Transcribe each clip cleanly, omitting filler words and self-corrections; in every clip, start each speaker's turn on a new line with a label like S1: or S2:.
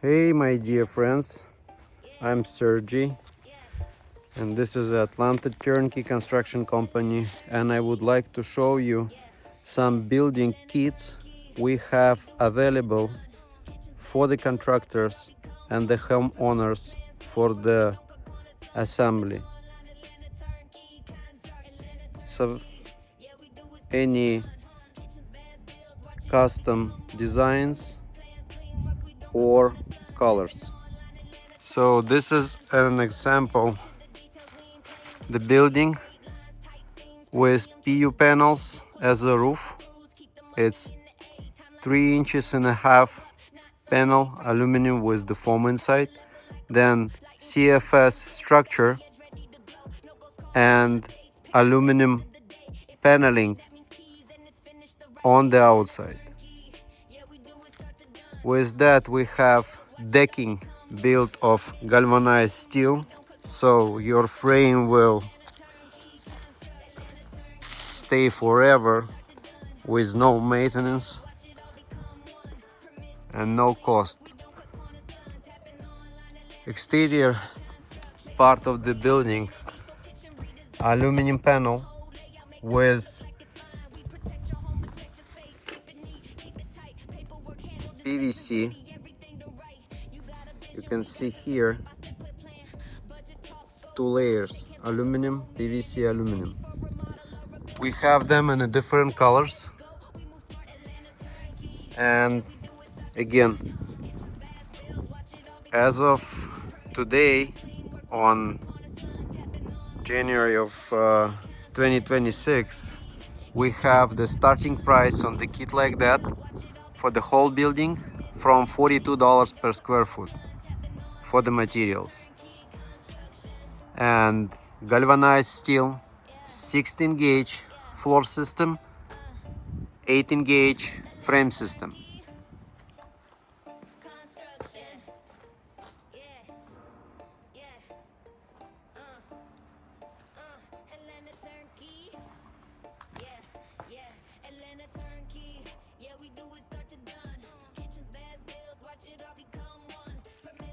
S1: Hey my dear friends, I'm Sergey and this is Atlantic Turnkey Construction Company, and I would like to show you some building kits we have available for the contractors and the homeowners for the assembly. So any custom designs or colors. So this is an example, the building with PU panels as a roof. It's 3.5 inches panel aluminum with the foam inside, then CFS structure and aluminum paneling on the outside. With that we have decking built of galvanized steel, so your frame will stay forever with no maintenance and no cost. Exterior part of the building, aluminum panel with PVC. You can see here 2 layers, aluminum, PVC, aluminum. We have them in different colors, and again, as of today on January of 2026, we have the starting price on the kit like that for the whole building from $42 per square foot for the materials. And galvanized steel, 16 gauge floor system, 18 gauge frame system.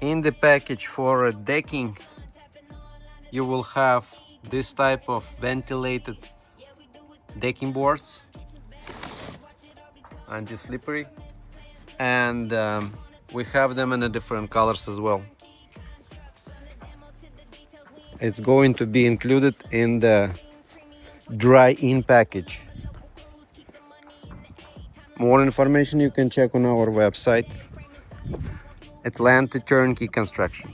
S1: In the package for decking, you will have this type of ventilated decking boards, anti-slippery, and we have them in different colors as well. It's going to be included in the dry-in package. More information you can check on our website, Atlantic Turnkey Construction.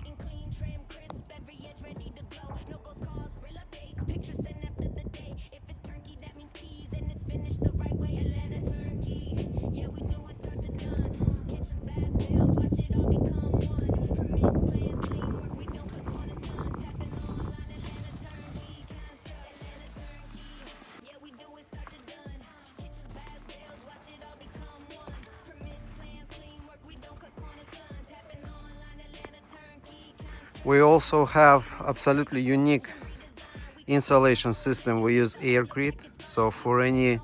S1: We also have absolutely unique insulation system. We use Aircrete, so for any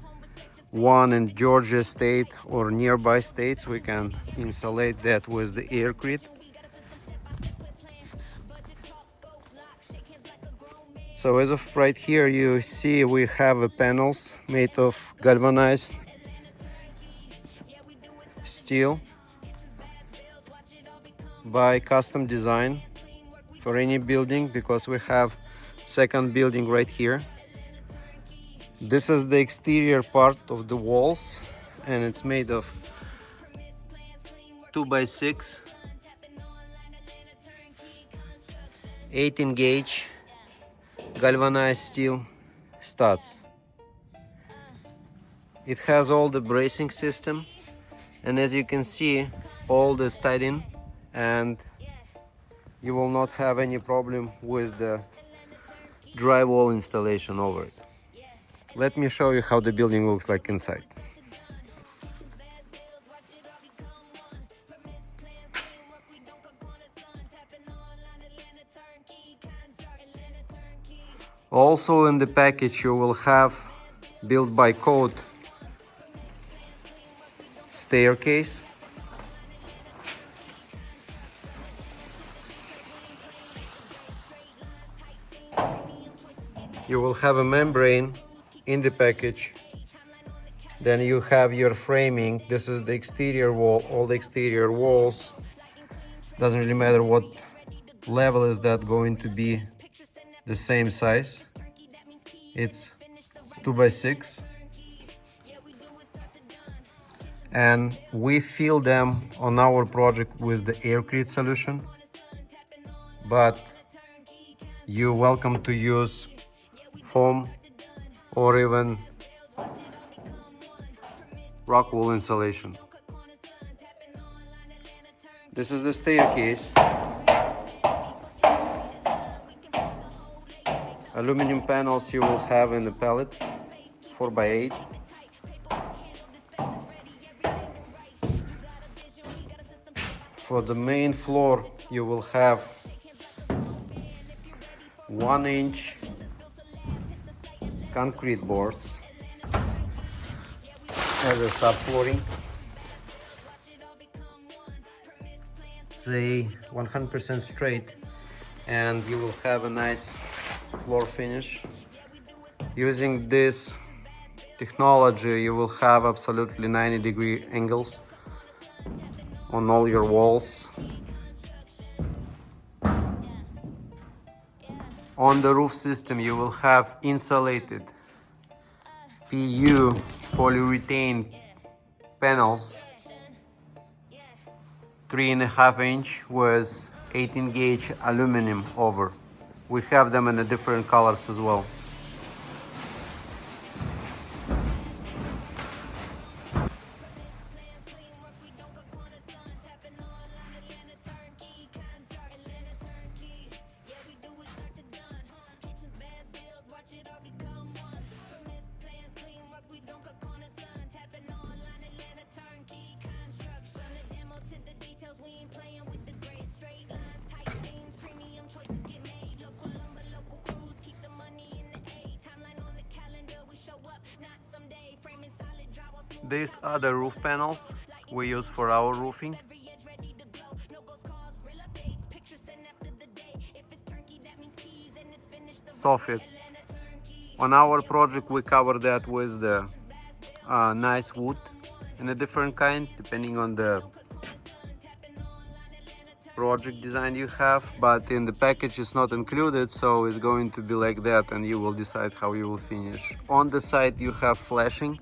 S1: one in Georgia state or nearby states, we can insulate that with the Aircrete. So as of right here, you see we have panels made of galvanized steel by custom design for any building, because we have second building right here. This is the exterior part of the walls, and it's made of 2x6 18 gauge galvanized steel studs. It has all the bracing system, and as you can see, all the tied in, and you will not have any problem with the drywall installation over it. Let me show you how the building looks like inside. Also in the package you will have built by code staircase You will have a membrane in the package. Then you have your framing. This is the exterior wall, all the exterior walls. Doesn't really matter what level is that going to be the same size. It's 2x6. And we fill them on our project with the Aircrete solution. But you're welcome to use foam or even rock wool insulation. This is the staircase. Aluminum panels you will have in the pallet, 4x8. For the main floor you will have 1-inch concrete boards as a subflooring. They 100% straight, and you will have a nice floor finish. Using this technology you will have absolutely 90-degree angles on all your walls. On the roof system you will have insulated PU polyurethane panels, 3.5-inch with 18-gauge aluminum over. We have them in the different colors as well. These are the roof panels we use for our roofing. Soffit. On our project we cover that with the nice wood in a different kind, depending on the project design you have, but in the package it's not included, so it's going to be like that, and you will decide how you will finish. On the side you have flashing,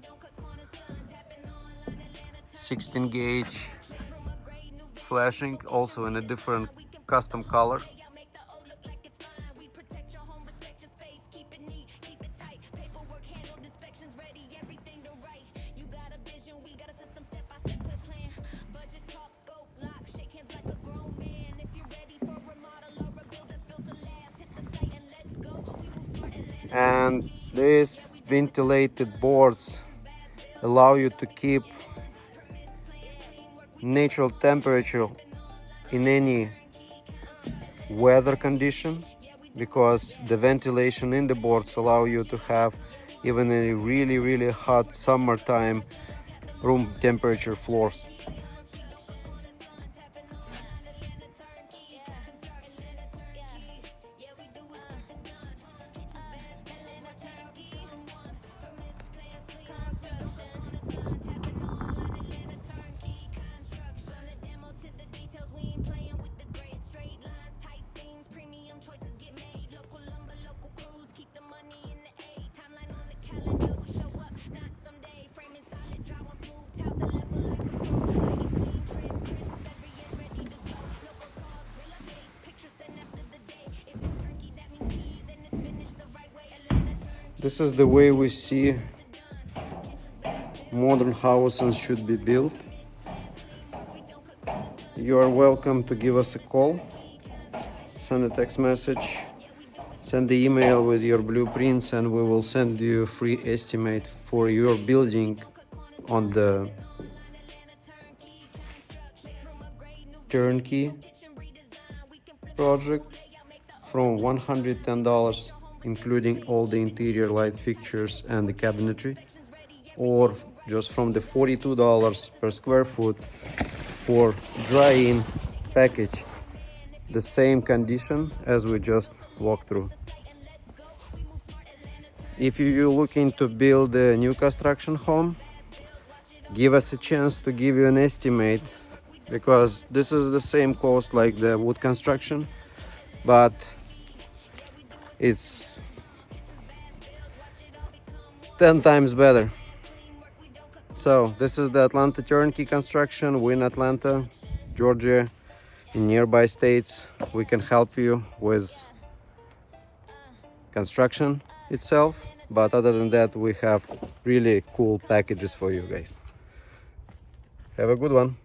S1: 16-gauge flashing, also in a different custom color. And these ventilated boards allow you to keep natural temperature in any weather condition, because the ventilation in the boards allow you to have even in a really hot summertime room temperature floors. This is the way we see modern houses should be built. You are welcome to give us a call, send a text message, send the email with your blueprints, and we will send you a free estimate for your building on the turnkey project from $110, including all the interior light fixtures and the cabinetry, or just from the $42 per square foot for dry-in package, the same condition as we just walked through. If you're looking to build a new construction home, give us a chance to give you an estimate, because this is the same cost like the wood construction, but it's 10 times better. So this is the Atlantic Turnkey Construction. We're in Atlanta, Georgia, in nearby states. We can help you with construction itself, but other than that, we have really cool packages for you guys. Have a good one.